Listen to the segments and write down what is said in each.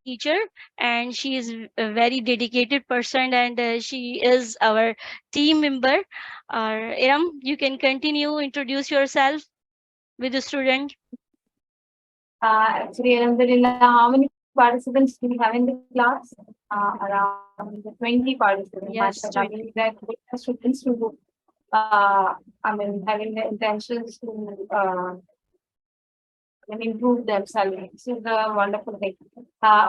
teacher, and she is a very dedicated person, and she is our team member. Iram, you can continue, introduce yourself with the student. Actually, Alhamdulillah, how many participants do we have in the class? Around 20 participants. Yes, Mashallah, 20. meaning that we are students who, having the intentions to improve themselves. This is a wonderful thing.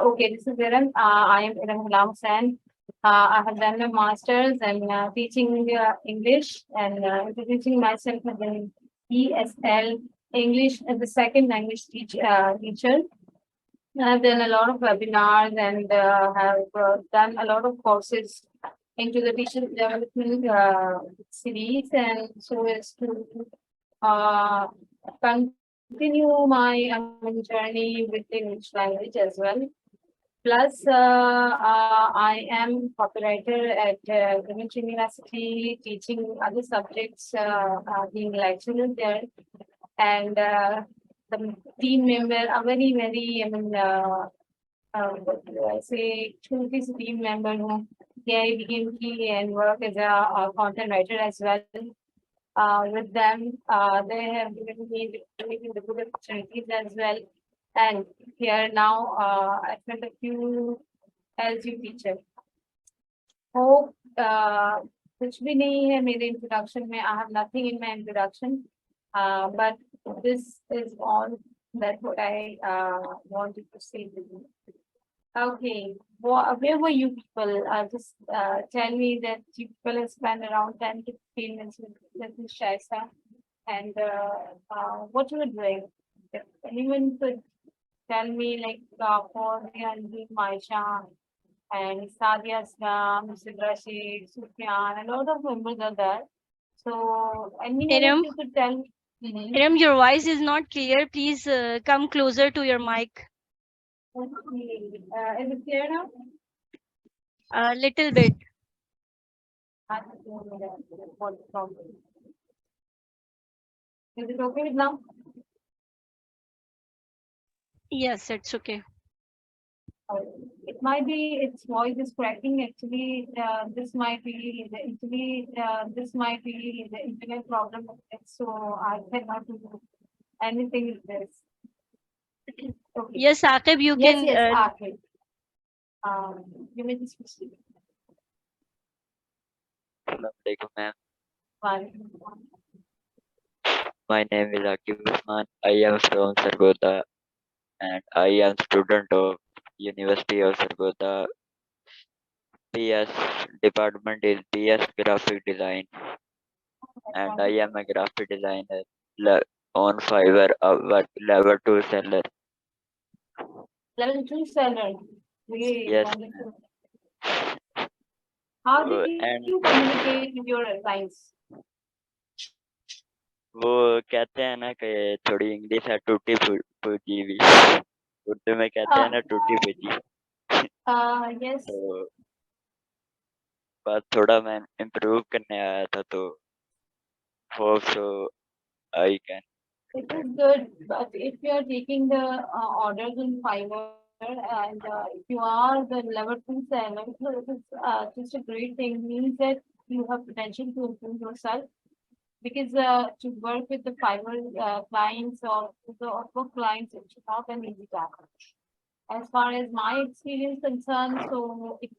Okay, this is Iram. I am Iram Ghulam Hussain. I have done a master's in teaching English and introducing myself as an ESL English as a second language teacher. I've done a lot of webinars and have done a lot of courses into the teacher development series, and so as to uh, continue my journey with the English language as well. Plus, I am copywriter at Greenwich University, teaching other subjects, being lecturer there, and the team member, a very, very, what do I say, this team member who I became key and work as a content writer as well. With them, they have given me the good opportunities as well. And here now, I spent a few as you teacher. Hope कुछ भी नहीं है मेरे introduction में. I have nothing in my introduction, but this is all that what I wanted to say to you. Okay, where were you people? Just tell me that you people have spent around 10 to 15 minutes with Ms. Shaisa, and what you were doing. If anyone could tell me, like, for the Maisha and Sadia Islam, Sidra Sheikh, Sufyan, a lot of members are there. So, anyone Iram, if you could tell me. Iram, your voice is not clear. Please come closer to your mic. Is it clear now? A little bit. Is it okay with now? Yes, it's okay. It might be its voice is cracking. Actually, this might be the internet problem. So I cannot do anything with this. Okay. Yes, Aqib, you Yes, can. yes, Akhil. You may just proceed. Assalamualaikum, ma'am. Fine. My name is Akib Usman. I am from Sargota and I am student of University of Sargota. PS department is PS Graphic Design, and I am a graphic designer on Fiverr, level 2 seller. Level 2 seller. Great, Yes, wonderful. How did and you communicate with your clients? वो कहते हैं ना कि थोड़ी English है टूटी फूटी भी, उर्दू में कहते हैं ना टूटी फूटी. Yes. तो बस थोड़ा मैं इम्प्रूव करने आया था, तो hope so I can. It is good, but if you are taking the orders in Fiverr and if you are the level 2 seller, so it is just a great thing. Means that you have potential to improve yourself, because to work with the Fiverr clients or the Upwork clients, it's not an easy task. As far as my experience concerned, so it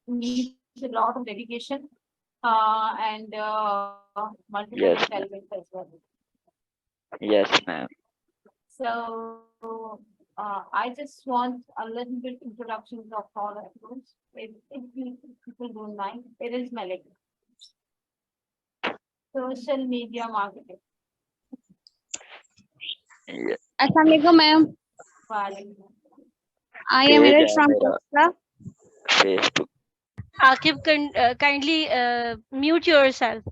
needs a lot of dedication and multiple Yes, intelligence as well. yes, ma'am. So I just want a little bit introductions of all of those. If people don't mind, it is Malik. Social media marketing. Yes. Assalamualaikum, ma'am. Walaikum. I am Page Iraj है from मेरा Tesla. Facebook. Aqib, kindly mute yourself.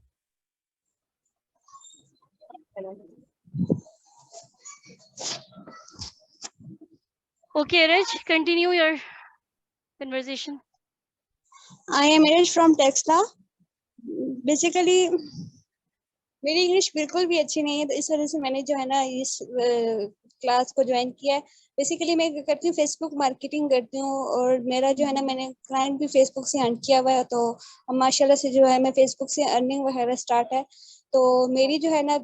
Okay, Raj, continue your conversation. I am Iraj from Tesla. Basically, मेरी English बिल्कुल भी अच्छी नहीं है, तो इस वजह से मैंने जो है ना इस क्लास को ज्वाइन किया है। बेसिकली मैं करती हूँ फेसबुक मार्केटिंग करती हूँ, और मेरा जो है ना, मैंने क्लाइंट भी फेसबुक से अर्न किया हुआ है, तो माशाल्लाह से जो है मैं फेसबुक से अर्निंग वगैरह स्टार्ट है। तो मेरी जो है ना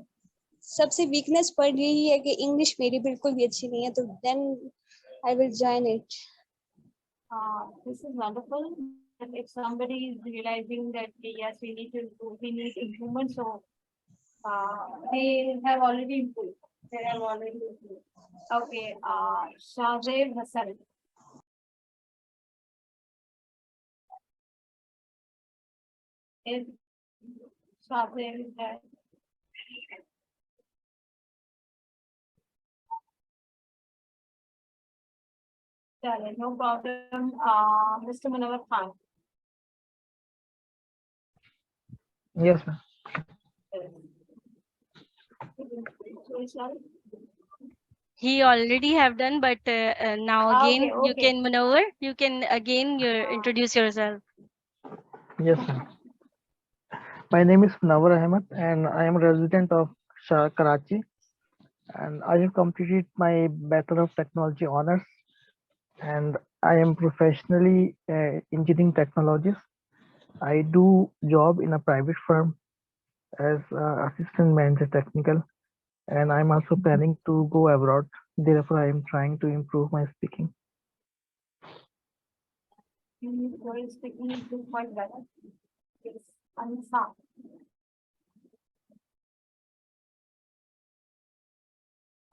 सबसे वीकनेस पॉइंट यही है कि इंग्लिश मेरी बिल्कुल भी अच्छी नहीं है, तो then I will join it. This is wonderful. And if somebody is realizing that yes, we need to improve, we need improvement, so they have already improved. They have already improved. Okay, Shahzeb Hassan. Is Shahzeb is there? Chale, no problem. Mr. Munawar Khan. Yes, ma'am. He already have done, but now again Okay, you okay. can maneuver. You can again introduce yourself. Yes, ma'am. My name is Nawar Ahmed, and I am a resident of Shah, Karachi. And I have completed my Bachelor of Technology honors, and I am professionally engineering technologist. I do job in a private firm as assistant manager technical, and I'm also planning to go abroad. Therefore, I am trying to improve my speaking. Your speaking is doing quite well. Yes, Ansa.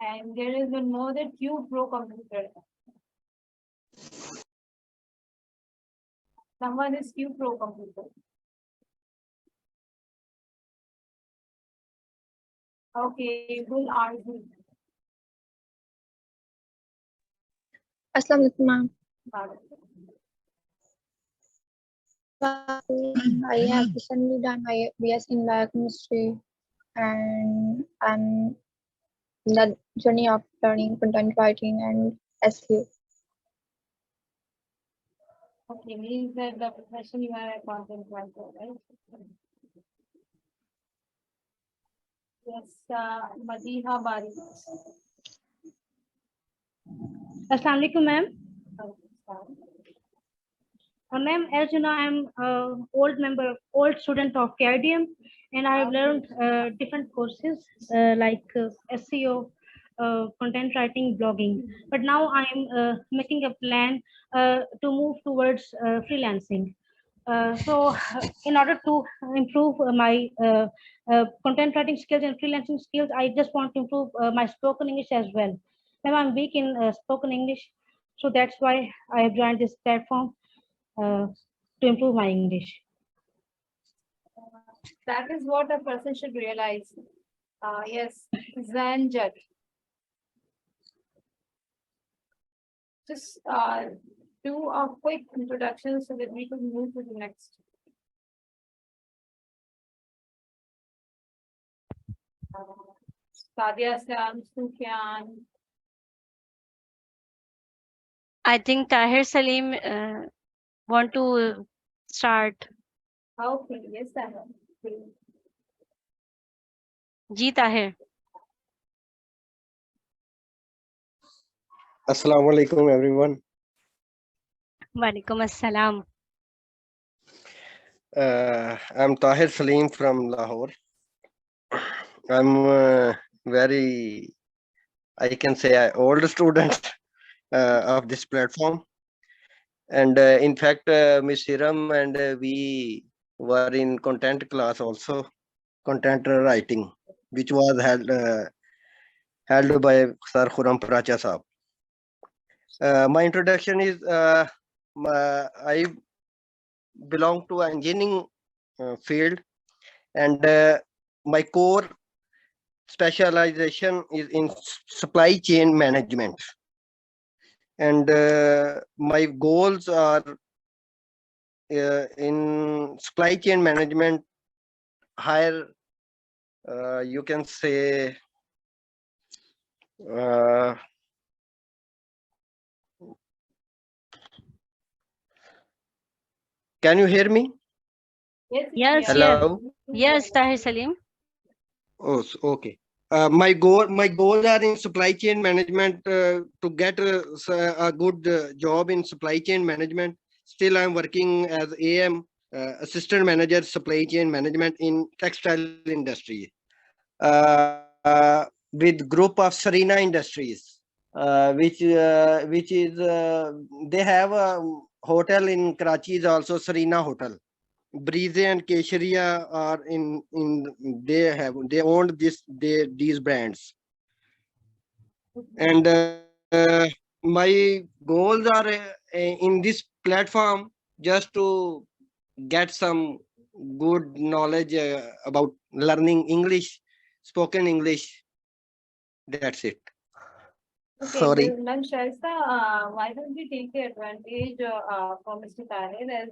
And there is one more that Q Pro computer. Someone is Q Pro computer. Okay, Gul Arzu. Assalamu alaikum, ma'am. I have recently done my BS in biochemistry, and I'm in the journey of learning content writing and SEO. Okay, means that the profession you are a content writer, right? Yes, Madiha Bari. Assalamu alaikum, ma'am. Ma'am, as you know, I'm old student of KIDM, and I have learned different courses like SEO, content writing, blogging. But now I'm making a plan to move towards freelancing. So, in order to improve my content writing skills and freelancing skills, I just want to improve my spoken English as well. Ma'am, I'm weak in spoken English, so that's why I have joined this platform to improve my English. That is what a person should realize. Yes, Zanjat. Just do a quick introduction so that we can move to the next. Sadia Sam, Sufyan. I think Tahir Salim want to start. Okay, yes, I have. Ji Tahir. Assalamu alaikum, everyone. Walaikum assalam. I'm Tahir Salim from Lahore. I'm very, I can say, an old student of this platform. And in fact, Ms. Hiram and we were in content class also, content writing, which was held by Sir Khurram Pracha Saab. My introduction is, I belong to engineering field, and my core specialization is in supply chain management, and my goals are in supply chain management, higher, you can say, can you hear me? Yes, Yes, yeah. yes. Hello. Yes, Tahir Salim. Oh, okay. my goals are in supply chain management, to get a good job in supply chain management. Still I'm working as am, assistant manager supply chain management in textile industry, with group of Sarina Industries, which is they have a hotel in Karachi is also Sarina Hotel. Breeze and Kesharia are in they own these brands. And my goals are in this platform just to get some good knowledge about learning English, spoken English. That's it. Okay, Sorry. Ma'am Shaista, why don't we take the advantage for Mr. Tahir as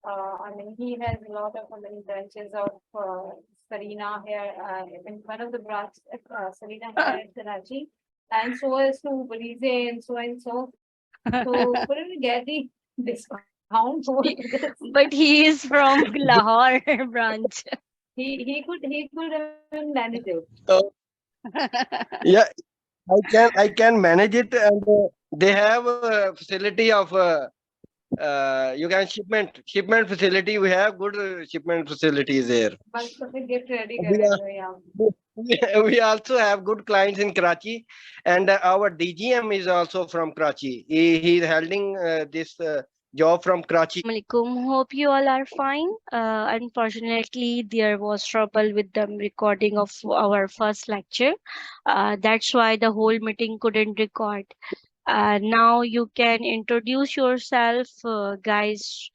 I mean, he has a lot of many branches of Sarina here, in one of the branches, Sarina here in Karachi, and so as to Belize and so and so. So couldn't we get the discount for this? But he is from Lahore branch. He could manage it. So, yeah, I can manage it, and they have a facility of you can shipment facility. We have good shipment facilities there. But get ready, We are, yeah. we also have good clients in Karachi, and our DGM is also from Karachi. He is holding this job from Karachi. Alaikum. Hope you all are fine. Unfortunately, there was trouble with the recording of our first lecture. That's why the whole meeting couldn't record. Now you can introduce yourself, guys,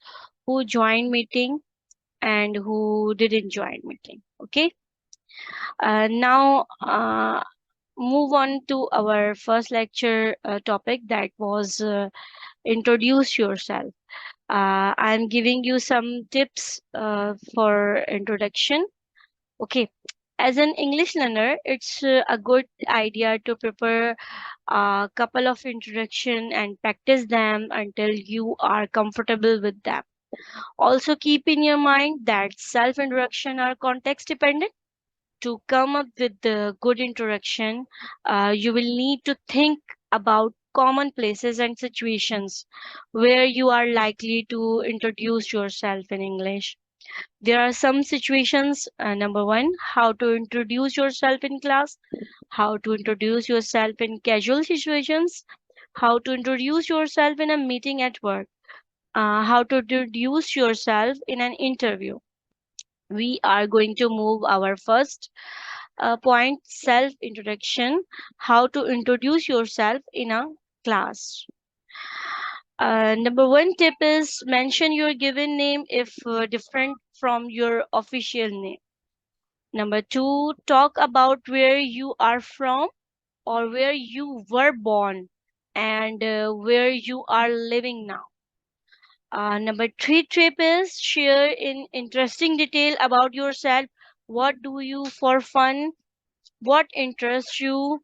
who joined meeting and who didn't join meeting. Okay. Now move on to our first lecture topic, that was introduce yourself. I'm giving you some tips for introduction. Okay. As an English learner, it's a good idea to prepare a couple of introduction and practice them until you are comfortable with them. Also, keep in your mind that self introduction are context dependent. To come up with the good introduction, you will need to think about common places and situations where you are likely to introduce yourself in English. There are some situations. Number one, how to introduce yourself in class, how to introduce yourself in casual situations, how to introduce yourself in a meeting at work, how to introduce yourself in an interview. We are going to move our first point, self introduction, how to introduce yourself in a class. Number one tip is mention your given name if different from your official name. Number two, talk about where you are from or where you were born and where you are living now. Number three tip is share in interesting detail about yourself. What do you for fun? What interests you?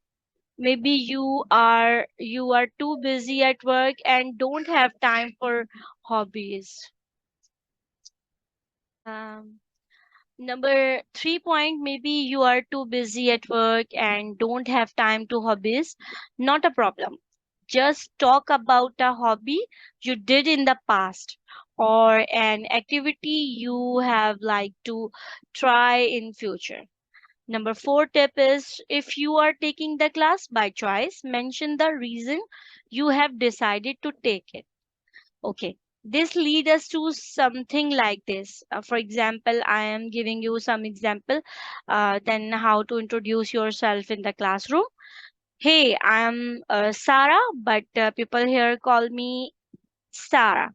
Maybe you are too busy at work and don't have time for hobbies. Um, Number three point, maybe you are too busy at work and don't have time to hobbies. Not a problem. Just talk about a hobby you did in the past or an activity you have like to try in future. Number four tip is if you are taking the class by choice, mention the reason you have decided to take it. Okay. This lead us to something like this. For example, I am giving you some example. Then how to introduce yourself in the classroom. Hey, I am Sarah, but people here call me Sarah.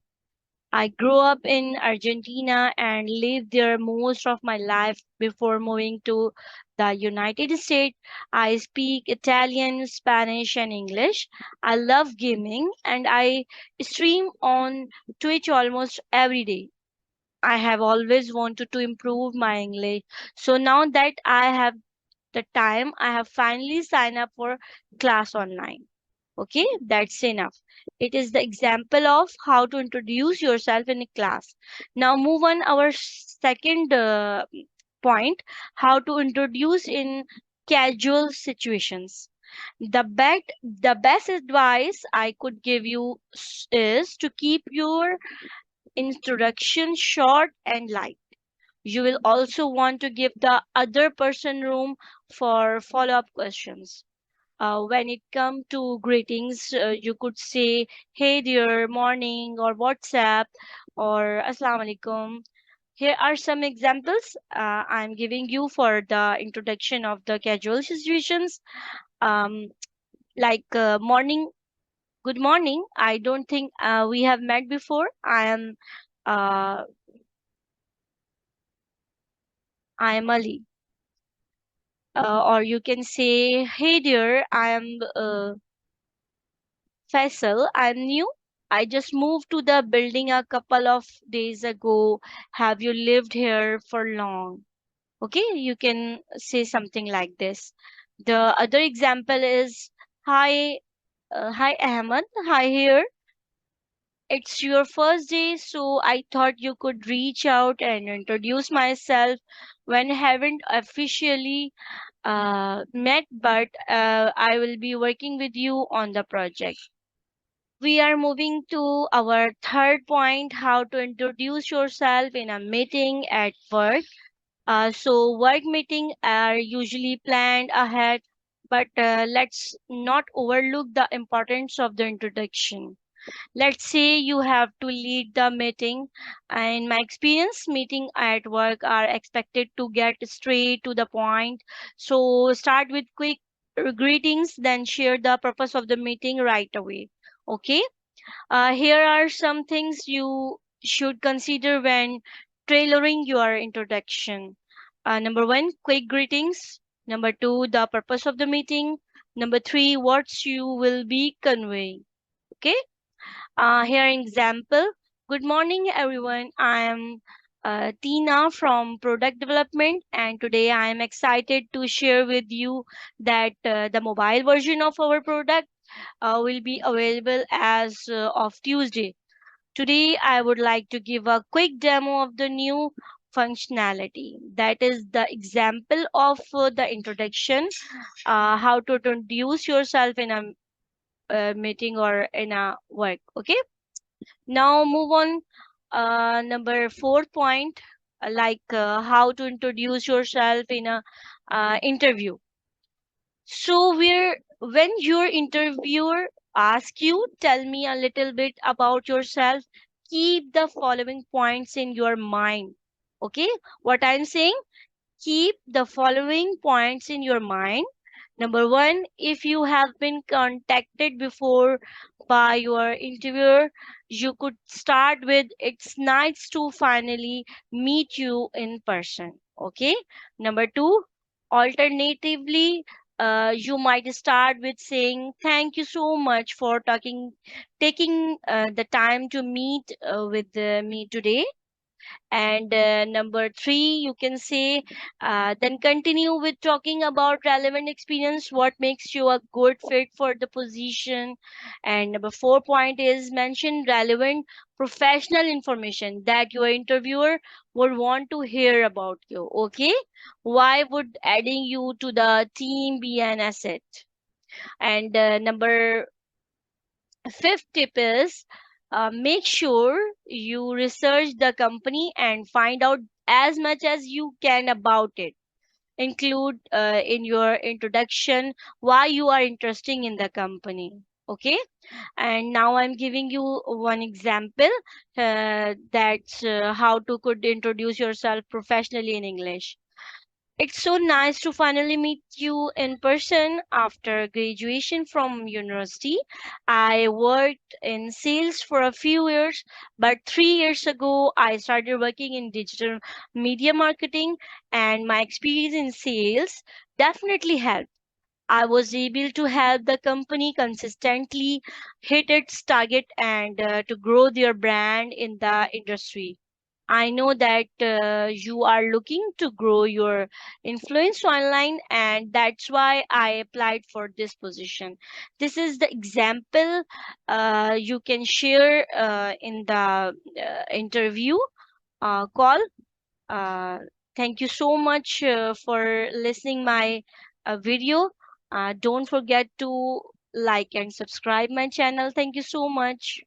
I grew up in Argentina and lived there most of my life before moving to the United States. I speak Italian, Spanish, and English. I love gaming and I stream on Twitch almost every day. I have always wanted to improve my English. So now that I have the time, I have finally signed up for class online. Okay, that's enough. It is the example of how to introduce yourself in a class. Now move on our second point, how to introduce in casual situations. The best advice I could give you is to keep your introduction short and light. You will also want to give the other person room for follow-up questions. When it comes to greetings, you could say, hey dear, morning, or WhatsApp, or Assalamu alaikum. Here are some examples I'm giving you for the introduction of the casual situations. Um, morning, good morning. I don't think we have met before. Uh, I am Ali. Or you can say, hey dear, I am Faisal. I'm new. I just moved to the building a couple of days ago. Have you lived here for long? Okay, you can say something like this. The other example is, hi, hi Ahmed, hi here. It's your first day, so I thought you could reach out and introduce myself when haven't officially met, but I will be working with you on the project. We are moving to our third point, how to introduce yourself in a meeting at work. So work meetings are usually planned ahead, but let's not overlook the importance of the introduction. Let's say you have to lead the meeting. In my experience, meeting at work are expected to get straight to the point. So start with quick greetings, then share the purpose of the meeting right away. Okay. Here are some things you should consider when tailoring your introduction. Number one, quick greetings. Number two, the purpose of the meeting. Number three, what you will be conveying. Okay. Here an example. Good morning, everyone. I am Tina from Product Development, and today I am excited to share with you that the mobile version of our product will be available as of Tuesday. Today, I would like to give a quick demo of the new functionality. That is the example of the introduction, how to introduce yourself in a meeting or in a work. Okay. Now move on. Number four point, how to introduce yourself in a interview. So when your interviewer asks you, tell me a little bit about yourself, keep the following points in your mind. Okay, what I'm saying, keep the following points in your mind. Number one, if you have been contacted before by your interviewer, you could start with, it's nice to finally meet you in person. Okay. Number two, alternatively, you might start with saying, thank you so much for taking the time to meet with me today. And number three, you can say, then continue with talking about relevant experience, what makes you a good fit for the position. And number four point is mention relevant professional information that your interviewer would want to hear about you. Okay. Why would adding you to the team be an asset? And number fifth tip is, make sure you research the company and find out as much as you can about it. Include in your introduction why you are interested in the company. Okay. And now I'm giving you one example, that's how to could introduce yourself professionally in English. It's so nice to finally meet you in person after graduation from university. I worked in sales for a few years, but 3 years ago I started working in digital media marketing, and my experience in sales definitely helped. I was able to help the company consistently hit its target and to grow their brand in the industry. I know that you are looking to grow your influence online, and that's why I applied for this position. This is the example you can share in the interview call. Uh, Thank you so much for listening my video. Don't forget to like and subscribe my channel. Thank you so much.